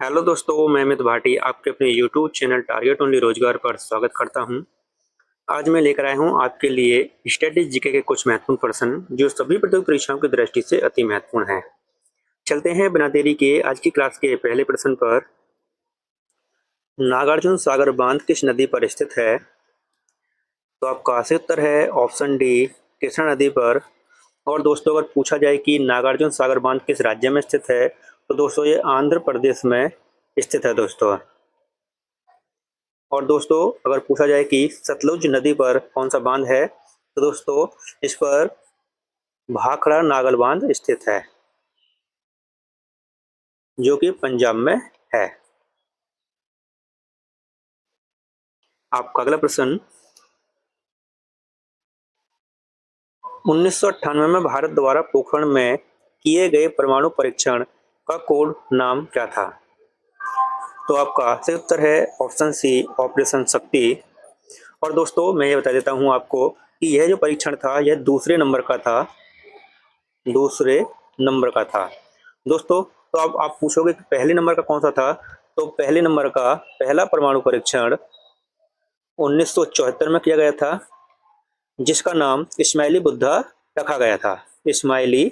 Hello दोस्तों, मैं अमित भाटी आपके अपने यूट्यूब चैनल टारगेट ओनली रोजगार पर स्वागत करता हूं। आज मैं लेकर आया हूं आपके लिए स्टैटिक जीके के कुछ महत्वपूर्ण प्रश्न जो सभी प्रतियोगी परीक्षाओं की दृष्टि से अति महत्वपूर्ण हैं। चलते हैं बिना देरी के आज की क्लास के पहले प्रश्न पर। नागार्जुन सागर बांध किस नदी पर स्थित है? तो आपका सही उत्तर है ऑप्शन डी, कृष्णा नदी पर। और दोस्तों, अगर पूछा जाए कि नागार्जुन सागर बांध किस राज्य में स्थित है, तो दोस्तों ये आंध्र प्रदेश में स्थित है दोस्तों। और दोस्तों, अगर पूछा जाए कि सतलुज नदी पर कौन सा बांध है, तो दोस्तों इस पर भाखड़ा नागल बांध स्थित है जो कि पंजाब में है। आपका अगला प्रश्न, 1998 में भारत द्वारा पोखरण में किए गए परमाणु परीक्षण का कोड नाम क्या था? तो आपका सही उत्तर है ऑप्शन सी, ऑपरेशन शक्ति। और दोस्तों, मैं ये बता देता हूं आपको कि यह जो परीक्षण था यह दूसरे नंबर का था, दूसरे नंबर का था दोस्तों। तो अब आप पूछोगे कि पहले नंबर का कौन सा था, तो पहले नंबर का पहला परमाणु परीक्षण 1974 में किया गया था, जिसका नाम इस्माइली बुद्धा रखा गया था। इस्माइली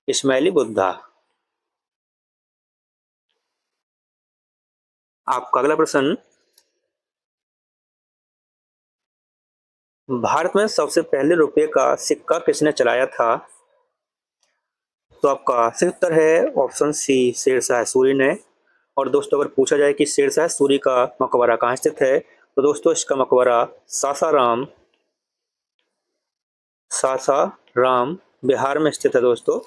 इस्माइली बुद्धा। आपका अगला प्रश्न, भारत में सबसे पहले रुपये का सिक्का किसने चलाया था? तो आपका सही उत्तर है ऑप्शन सी, शेरशाह सूरी ने। और दोस्तों, अगर पूछा जाए कि शेरशाह सूरी का मकबरा कहाँ स्थित है, तो दोस्तों इसका मकबरा सासाराम सासाराम बिहार में स्थित है दोस्तों।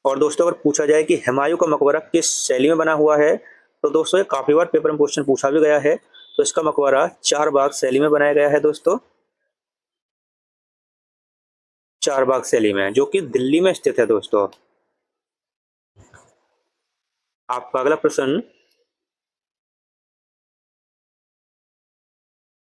और दोस्तों, अगर पूछा जाए कि हुमायूं का मकबरा किस शैली में बना हुआ है, तो दोस्तों ये काफी बार पेपर में क्वेश्चन पूछा भी गया है। तो इसका मकबरा चार बाग शैली में बनाया गया है दोस्तों, चार बाग शैली में, जो कि दिल्ली में स्थित है दोस्तों। आपका अगला प्रश्न,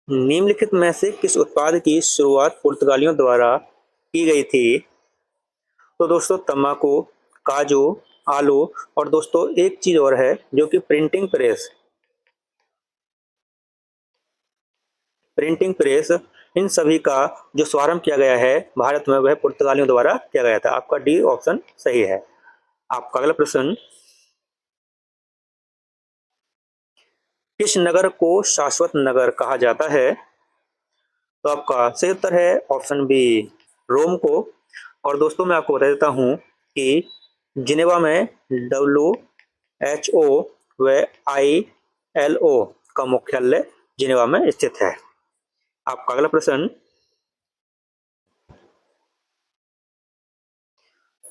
निम्नलिखित में से किस उत्पाद की शुरुआत पुर्तगालियों द्वारा की गई थी? तो दोस्तों तंबाकू, काजू, आलू। और दोस्तों एक चीज और है जो कि प्रिंटिंग प्रेस। प्रिंटिंग प्रेस, इन सभी का जो शुभारंभ किया गया है भारत में वह पुर्तगालियों द्वारा किया गया था। आपका डी ऑप्शन सही है। आपका अगला प्रश्न, किस नगर को शाश्वत नगर कहा जाता है? तो आपका सही उत्तर है ऑप्शन बी, रोम को। और दोस्तों मैं आपको बता देता हूं कि जिनेवा में WHO व ILO का मुख्यालय जिनेवा में स्थित है। आपका अगला प्रश्न,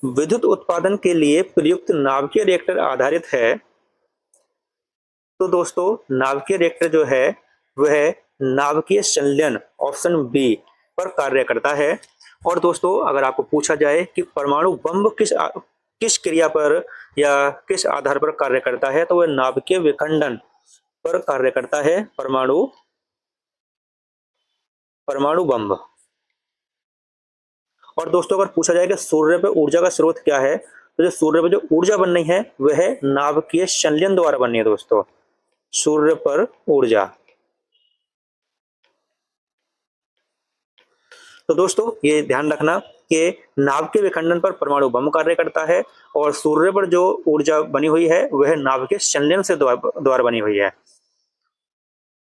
विद्युत उत्पादन के लिए प्रयुक्त नाभिकीय रिएक्टर आधारित है। तो दोस्तों नाभिकीय रिएक्टर जो है वह नाभिकीय संलयन ऑप्शन बी पर कार्य करता है। और दोस्तों अगर आपको पूछा जाए कि परमाणु बम किस क्रिया पर या किस आधार पर कार्य करता है, तो वह नाभिकीय विखंडन पर कार्य करता है। परमाणु परमाणु बम। और दोस्तों अगर पूछा जाए कि सूर्य पर ऊर्जा का स्रोत क्या है, तो जो सूर्य पर जो ऊर्जा बन रही है वह नाभिकीय संलयन द्वारा बन रही है दोस्तों, सूर्य पर ऊर्जा। तो दोस्तों ये ध्यान रखना कि नाभिकीय विखंडन पर परमाणु बम कार्य करता है और सूर्य पर जो ऊर्जा बनी हुई है वह नाभिकीय संलयन से द्वारा बनी हुई है।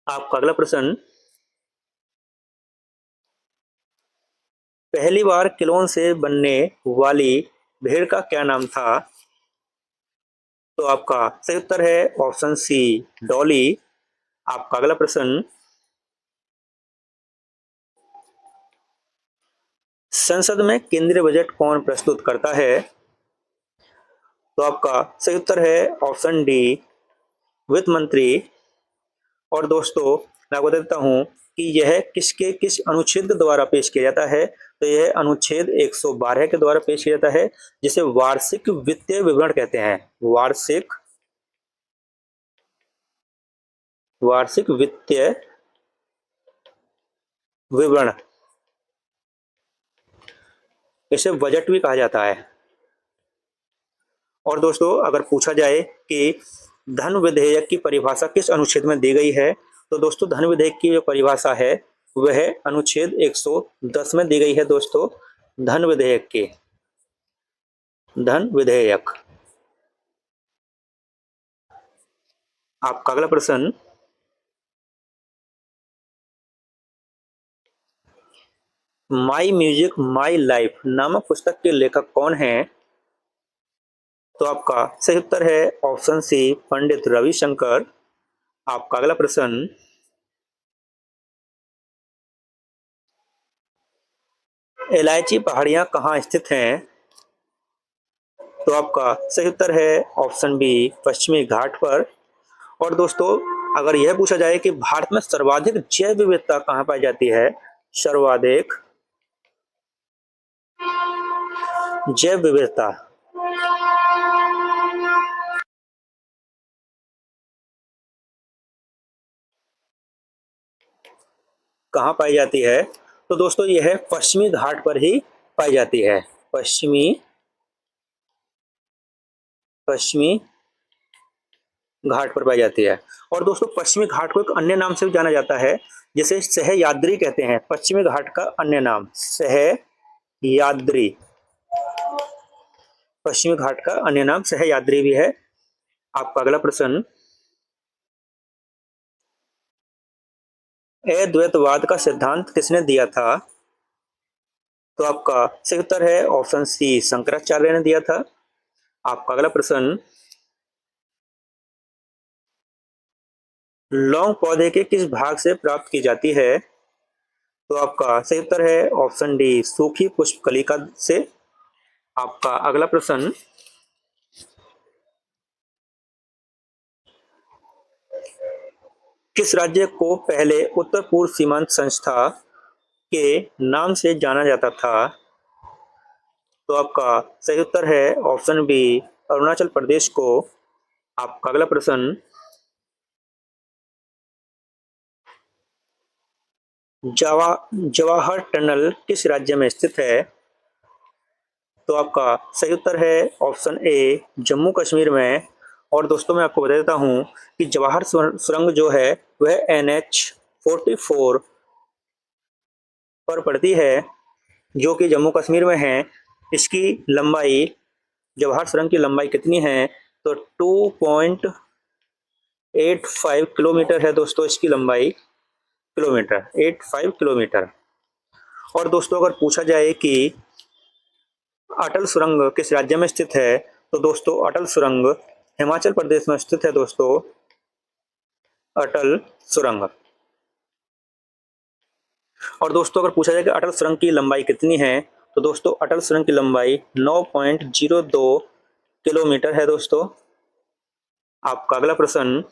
आपका अगला प्रश्न, पहली बार क्लोन से बनने वाली भेड़ का क्या नाम था? तो आपका सही उत्तर है ऑप्शन सी, डॉली। आपका अगला प्रश्न, संसद में केंद्रीय बजट कौन प्रस्तुत करता है? तो आपका सही उत्तर है ऑप्शन डी, वित्त मंत्री। और दोस्तों मैं आपको देता हूं कि यह किस अनुच्छेद द्वारा पेश किया जाता है, तो यह अनुच्छेद 112 के द्वारा पेश किया जाता है, जिसे वार्षिक वित्तीय विवरण कहते हैं। वार्षिक वित्तीय विवरण। इसे बजट भी कहा जाता है। और दोस्तों अगर पूछा जाए कि धन विधेयक की परिभाषा किस अनुच्छेद में दी गई है, तो दोस्तों धन विधेयक की जो परिभाषा है वह अनुच्छेद 110 में दी गई है दोस्तों। धन विधेयक की, धन विधेयक। आपका अगला प्रश्न, माई म्यूजिक माई लाइफ नामक पुस्तक के लेखक कौन हैं? तो आपका सही उत्तर है ऑप्शन सी, पंडित रविशंकर। आपका अगला प्रश्न, इलायची पहाड़ियां कहाँ स्थित हैं? तो आपका सही उत्तर है ऑप्शन बी, पश्चिमी घाट पर। और दोस्तों अगर यह पूछा जाए कि भारत में सर्वाधिक जैव विविधता कहाँ पाई जाती है, सर्वाधिक जैव विविधता कहाँ पाई जाती है, तो दोस्तों यह पश्चिमी घाट पर ही पाई जाती है। पश्चिमी पश्चिमी घाट पर पाई जाती है। और दोस्तों पश्चिमी घाट को एक अन्य नाम से भी जाना जाता है, जिसे सहयाद्री कहते हैं। पश्चिमी घाट का अन्य नाम सहयाद्री, पश्चिमी घाट का अन्य नाम सहयाद्री भी है। आपका अगला प्रश्न, अद्वैतवाद का सिद्धांत किसने दिया था? तो आपका सही उत्तर है ऑप्शन सी, शंकराचार्य ने दिया था। आपका अगला प्रश्न, लौंग पौधे के किस भाग से प्राप्त की जाती है? तो आपका सही उत्तर है ऑप्शन डी, सूखी पुष्पकलिका से। आपका अगला प्रश्न, किस राज्य को पहले उत्तर पूर्व सीमांत संस्था के नाम से जाना जाता था? तो आपका सही उत्तर है ऑप्शन बी, अरुणाचल प्रदेश को। आपका अगला प्रश्न, जवाहर टनल किस राज्य में स्थित है? तो आपका सही उत्तर है ऑप्शन ए, जम्मू कश्मीर में। और दोस्तों मैं आपको बता देता हूं कि जवाहर सुरंग जो है वह NH 44 पर पड़ती है, जो कि जम्मू कश्मीर में है। इसकी लंबाई, जवाहर सुरंग की लंबाई कितनी है? तो 2.85 किलोमीटर है दोस्तों, इसकी लंबाई किलोमीटर, 85 किलोमीटर। और दोस्तों अगर पूछा जाए कि अटल सुरंग किस राज्य में स्थित है, तो दोस्तों अटल सुरंग हिमाचल प्रदेश में स्थित है दोस्तों, अटल सुरंग। और दोस्तों अगर पूछा जाए कि अटल सुरंग की लंबाई कितनी है, तो दोस्तों अटल सुरंग की लंबाई 9.02 किलोमीटर है दोस्तों। आपका अगला प्रश्न,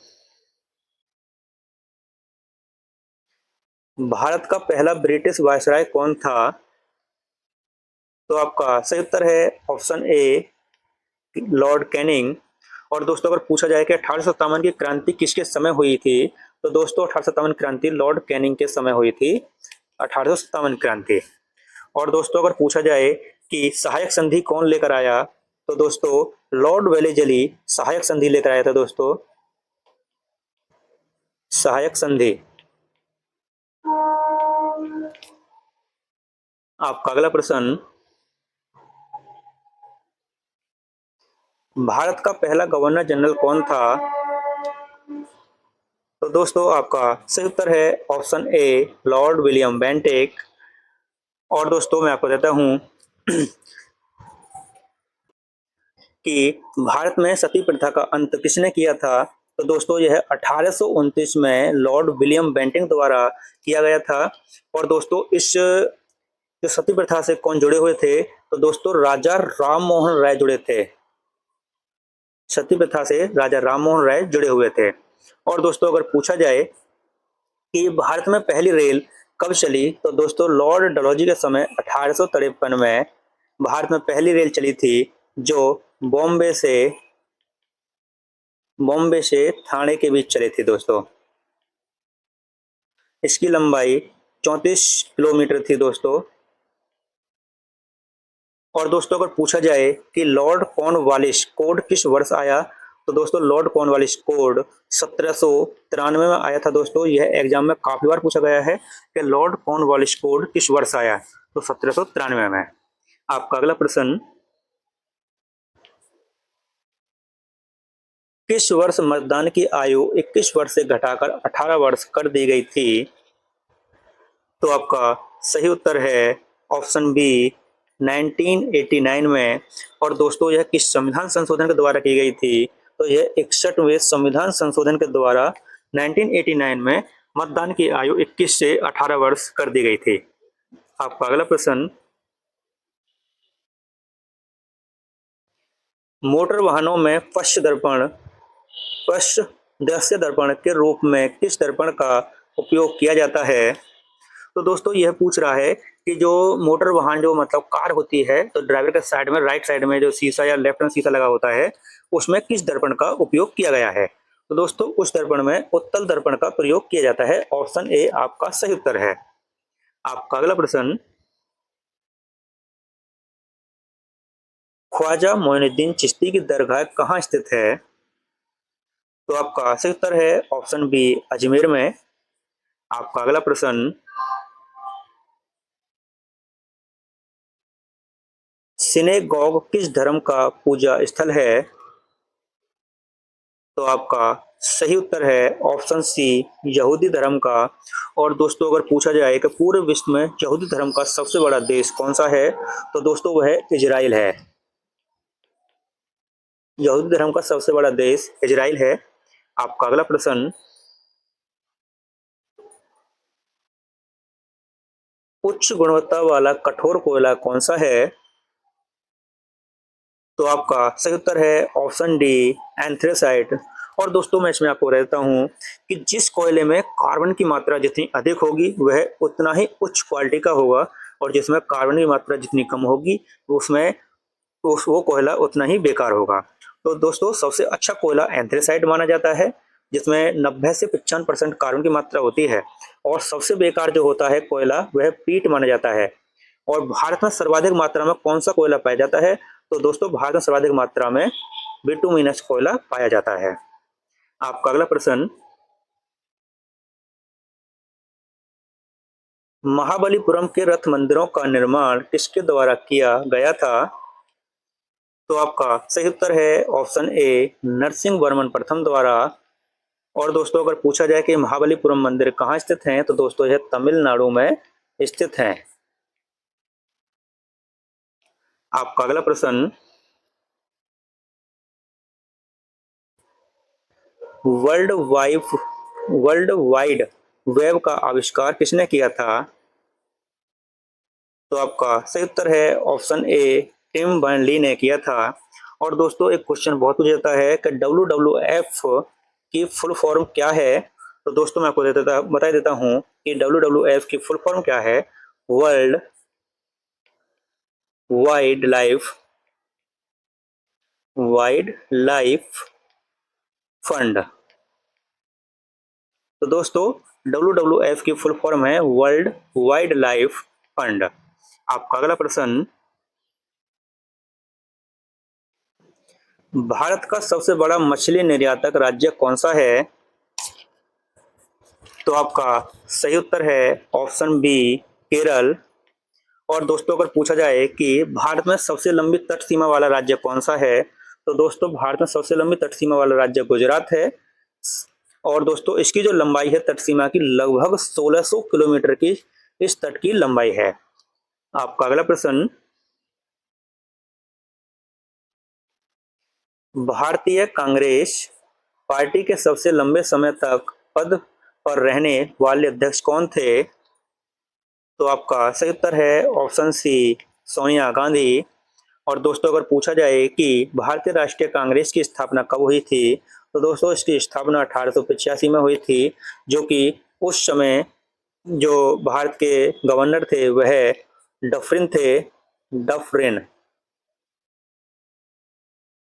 भारत का पहला ब्रिटिश वायसराय कौन था? तो आपका सही उत्तर है ऑप्शन ए, लॉर्ड कैनिंग। और दोस्तों अगर पूछा जाए कि 1857 की क्रांति किसके समय हुई थी, तो दोस्तों 1857 क्रांति लॉर्ड कैनिंग के समय हुई थी, 1857 क्रांति। और दोस्तों अगर पूछा जाए कि सहायक संधि कौन लेकर आया, तो दोस्तों लॉर्ड वेलेजली सहायक संधि लेकर आया था दोस्तों, सहायक संधि। आपका अगला प्रश्न, भारत का पहला गवर्नर जनरल कौन था? तो दोस्तों आपका सही उत्तर है option A, Lord William Bentinck. और दोस्तों मैं आपको देता हूं कि भारत में सती प्रथा का अंत किसने किया था, तो दोस्तों यह 1829 में लॉर्ड विलियम बेंटिक द्वारा किया गया था। और दोस्तों इस जो सती प्रथा से कौन जुड़े हुए थे, तो दोस्तों राजा राम मोहन राय जुड़े थे, सती प्रथा से राजा राम मोहन राय जुड़े हुए थे। और दोस्तों अगर पूछा जाए कि भारत में पहली रेल कब चली, तो दोस्तों लॉर्ड डलहौजी के समय 1853 में भारत में पहली रेल चली थी, जो बॉम्बे से ठाणे के बीच चली थी दोस्तों। इसकी लंबाई 34 किलोमीटर थी दोस्तों। और दोस्तों अगर पूछा जाए कि लॉर्ड कॉर्नवालिस कोड किस वर्ष आया, तो दोस्तों लॉर्ड कॉर्नवालिस कोड 1793 में आया था। दोस्तों यह एग्जाम में काफी बार पूछा गया है कि लॉर्ड कॉर्नवालिस कोड किस वर्ष आया, तो 1793 में। आपका अगला प्रश्न, किस वर्ष मतदान की आयु 21 वर्ष से घटाकर 18 वर्ष कर दी गई थी, तो आपका सही उत्तर है ऑप्शन बी 1989 में। और दोस्तों यह किस संविधान संशोधन के द्वारा की गई थी, तो यह 61वें संविधान संशोधन के द्वारा 1989 में मतदान की आयु 21 से 18 वर्ष कर दी गई थी। आपका अगला प्रश्न, मोटर वाहनों में पश्च दृश्य दर्पण के रूप में किस दर्पण का उपयोग किया जाता है, तो दोस्तों यह पूछ रहा है कि जो मोटर वाहन जो मतलब कार होती है, तो ड्राइवर के साइड में राइट साइड में जो शीशा या लेफ्ट में शीशा लगा होता है, उसमें किस दर्पण का उपयोग किया गया है, तो दोस्तों उस दर्पण में उत्तल दर्पण का प्रयोग किया जाता है। ऑप्शन ए आपका सही उत्तर है। आपका अगला प्रश्न, ख्वाजा मोइनुद्दीन चिश्ती की दरगाह कहाँ स्थित है, तो आपका सही उत्तर है ऑप्शन बी अजमेर में। आपका अगला प्रश्न, सिनेगॉग किस धर्म का पूजा स्थल है, तो आपका सही उत्तर है ऑप्शन सी यहूदी धर्म का। और दोस्तों अगर पूछा जाए कि पूरे विश्व में यहूदी धर्म का सबसे बड़ा देश कौन सा है, तो दोस्तों वह इजराइल है। यहूदी धर्म का सबसे बड़ा देश इजराइल है। आपका अगला प्रश्न, उच्च गुणवत्ता वाला कठोर कोयला कौन सा है, तो आपका सही उत्तर है ऑप्शन डी एंथ्रेसाइट। और दोस्तों मैं इसमें आपको रहता हूं कि जिस कोयले में कार्बन की मात्रा जितनी अधिक होगी वह उतना ही उच्च क्वालिटी का होगा, और जिसमें कार्बन की मात्रा जितनी कम होगी उसमें वो कोयला उतना ही बेकार होगा। तो दोस्तों सबसे अच्छा कोयला एंथ्रेसाइट माना जाता है, जिसमें 90 से 95% कार्बन की मात्रा होती है। और सबसे बेकार जो होता है कोयला वह पीट माना जाता है। और भारत में सर्वाधिक मात्रा में कौन सा कोयला पाया जाता है, तो दोस्तों भारत में सर्वाधिक मात्रा में बिटुमिनस कोयला पाया जाता है। आपका अगला प्रश्न, महाबलीपुरम के रथ मंदिरों का निर्माण किसके द्वारा किया गया था, तो आपका सही उत्तर है ऑप्शन ए नरसिंह वर्मन प्रथम द्वारा। और दोस्तों अगर पूछा जाए कि महाबलीपुरम मंदिर कहाँ स्थित हैं, तो दोस्तों यह तमिलनाडु में स्थित हैं। आपका अगला प्रश्न, वर्ल्ड वाइड वेब का आविष्कार किसने किया था, तो आपका सही उत्तर है ऑप्शन ए टिम बर्नली ने किया था। और दोस्तों एक क्वेश्चन बहुत पूछा जाता है कि WWF की फुल फॉर्म क्या है, तो दोस्तों मैं आपको बता देता हूं कि WWF की फुल फॉर्म क्या है। World wide life fund. तो दोस्तों WWF की फुल फॉर्म है वर्ल्ड वाइड लाइफ फंड। आपका अगला प्रश्न, भारत का सबसे बड़ा मछली निर्यातक राज्य कौन सा है, तो आपका सही उत्तर है ऑप्शन बी केरल। और दोस्तों अगर पूछा जाए कि भारत में सबसे लंबी तट सीमा वाला राज्य कौन सा है, तो दोस्तों भारत में सबसे लंबी तट सीमा वाला राज्य गुजरात है। और दोस्तों इसकी जो लंबाई है तट सीमा की लगभग 1600 किलोमीटर की इस तट की लंबाई है। आपका अगला प्रश्न, भारतीय कांग्रेस पार्टी के सबसे लंबे समय तक पद पर रहने वाले अध्यक्ष कौन थे, तो आपका सही उत्तर है ऑप्शन सी सोनिया गांधी। और दोस्तों अगर पूछा जाए कि भारतीय राष्ट्रीय कांग्रेस की स्थापना कब हुई थी, तो दोस्तों इसकी स्थापना 1885 में हुई थी, जो कि उस समय जो भारत के गवर्नर थे वह डफरिन थे डफरिन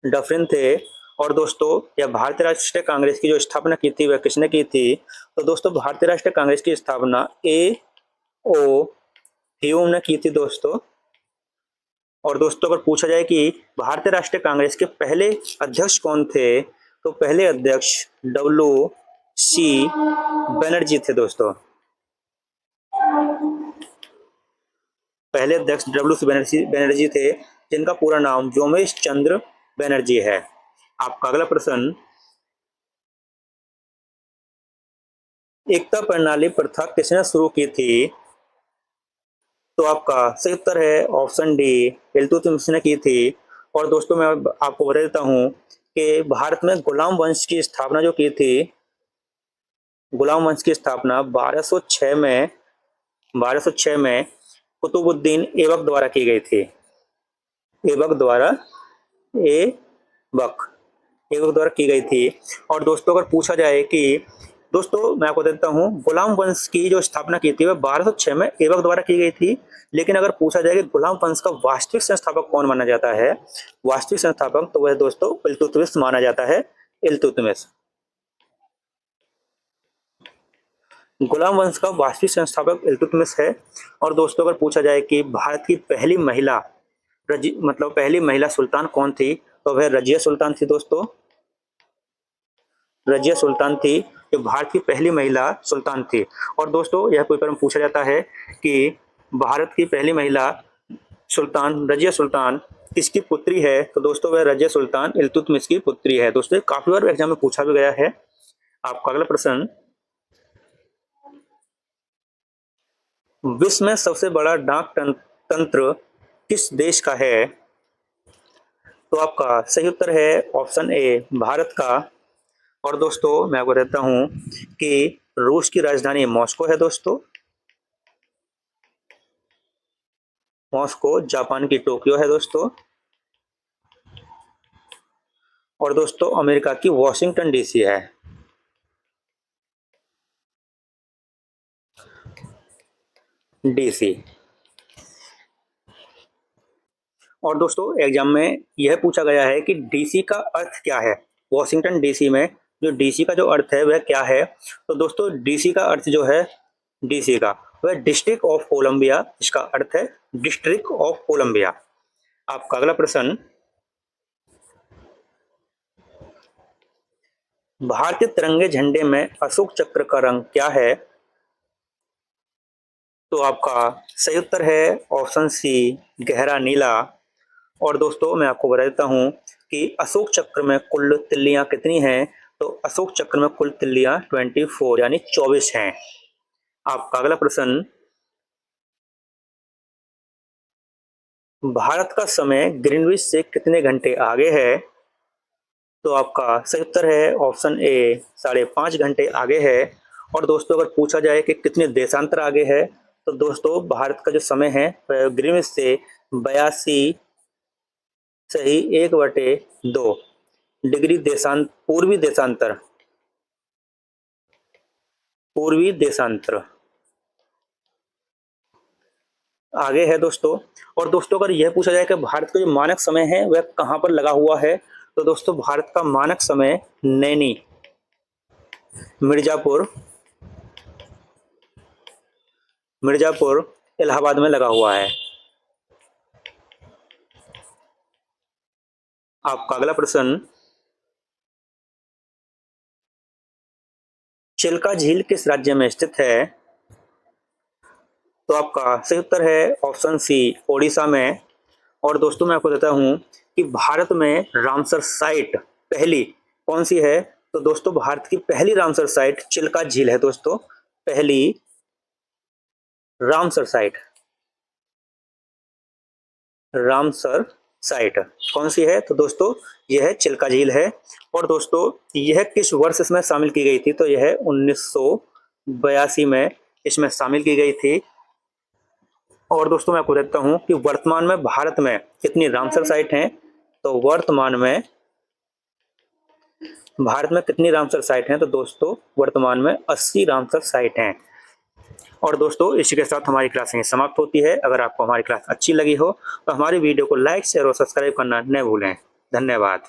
डफरिन थे। और दोस्तों यह भारतीय राष्ट्रीय कांग्रेस की जो स्थापना की थी वह किसने की थी, तो दोस्तों भारतीय राष्ट्रीय कांग्रेस की स्थापना ए ओ ह्यूम ने की थी दोस्तों। और दोस्तों अगर पूछा जाए कि भारतीय राष्ट्रीय कांग्रेस के पहले अध्यक्ष कौन थे, तो पहले अध्यक्ष WC बनर्जी थे दोस्तों। पहले अध्यक्ष WC बनर्जी थे, जिनका पूरा नाम व्योमेश चंद्र बनर्जी है। आपका अगला प्रश्न, एकता प्रणाली प्रथा किसने शुरू की थी? तो आपका सही उत्तर है ऑप्शन डी, इल्तुतमिश ने की थी। और दोस्तों मैं आपको बता देता हूँ कि भारत में गुलाम वंश की स्थापना जो की थी, गुलाम वंश की स्थापना 1206 में कुतुबुद्दीन ऐबक द्वारा की गई थी। ऐबक द्वारा की गई थी। और दोस्तों अगर पूछा जाए कि दोस्तों मैं आपको देता हूँ गुलाम वंश की जो स्थापना की थी वह 1206 में ऐबक द्वारा की गई थी, लेकिन अगर पूछा जाए कि गुलाम वंश का वास्तविक संस्थापक कौन माना जाता है, वास्तविक संस्थापक, तो वह दोस्तों इल्तुतमिश माना जाता है, इल्तुतमिश। गुलाम वंश का वास्तविक संस्थापक इल्तुतमिश है। और दोस्तों अगर पूछा जाए कि भारत की पहली महिला पहली महिला सुल्तान कौन थी, तो वह रजिया सुल्तान थी दोस्तों। रजिया सुल्तान थी जो भारत की पहली महिला सुल्तान थी। और दोस्तों यह पेपर में पूछा जाता है कि भारत की पहली महिला सुल्तान रजिया सुल्तान किसकी पुत्री है, तो दोस्तों वह रजिया सुल्तान इल्तुतमिश की पुत्री है। दोस्तों काफी बार एग्जाम में पूछा भी गया है। आपका अगला प्रश्न, विश्व में सबसे बड़ा डाक तंत्र किस देश का है? तो आपका सही उत्तर है ऑप्शन ए, भारत का। और दोस्तों मैं आपको कहता हूं कि रूस की राजधानी मॉस्को है दोस्तों। मॉस्को जापान की टोक्यो है दोस्तों। और दोस्तों अमेरिका की वॉशिंगटन डीसी है। डीसी। और दोस्तों एग्जाम में यह पूछा गया है कि डीसी का अर्थ क्या है। वॉशिंगटन डीसी में जो डीसी का जो अर्थ है वह क्या है, तो दोस्तों डीसी का अर्थ जो है, डीसी का वह डिस्ट्रिक्ट ऑफ कोलंबिया, इसका अर्थ है डिस्ट्रिक्ट ऑफ कोलंबिया। आपका अगला प्रश्न, भारतीय तिरंगे झंडे में अशोक चक्र का रंग क्या है? तो आपका सही उत्तर है ऑप्शन सी, गहरा नीला। और दोस्तों मैं आपको बता देता हूं कि अशोक चक्र में कुल तिल्लियां कितनी हैं, तो अशोक चक्र में कुल तिल्लियां 24 यानी 24 हैं। आपका अगला प्रश्न, भारत का समय ग्रीनविच से कितने घंटे आगे है? तो आपका सही उत्तर है ऑप्शन ए, 5.5 घंटे आगे है। और दोस्तों अगर पूछा जाए कि कितने देशांतर आगे है, तो दोस्तों भारत का जो समय है वह ग्रीनविच से 82 सही 1/2 डिग्री पूर्वी देशांतर आगे है दोस्तों। और दोस्तों अगर यह पूछा जाए कि भारत का जो मानक समय है वह कहां पर लगा हुआ है, तो दोस्तों भारत का मानक समय नैनी मिर्जापुर इलाहाबाद में लगा हुआ है। आपका अगला प्रश्न, चिल्का झील किस राज्य में स्थित है? तो आपका सही उत्तर है ऑप्शन सी, ओडिशा में। और दोस्तों मैं आपको देता हूं कि भारत में रामसर साइट पहली कौन सी है, तो दोस्तों भारत की पहली रामसर साइट चिल्का झील है दोस्तों। पहली रामसर साइट कौन सी है, तो दोस्तों यह चिल्का झील है। और दोस्तों यह किस वर्ष इसमें शामिल की गई थी, तो यह 1982 में इसमें शामिल की गई थी। और दोस्तों मैं आपको देता हूं कि वर्तमान में भारत में कितनी रामसर साइट हैं, तो वर्तमान में भारत में कितनी रामसर साइट हैं, तो दोस्तों वर्तमान में 80 रामसर साइट हैं। और दोस्तों इसी के साथ हमारी क्लास यहीं समाप्त होती है। अगर आपको हमारी क्लास अच्छी लगी हो तो हमारी वीडियो को लाइक शेयर और सब्सक्राइब करना न भूलें। धन्यवाद।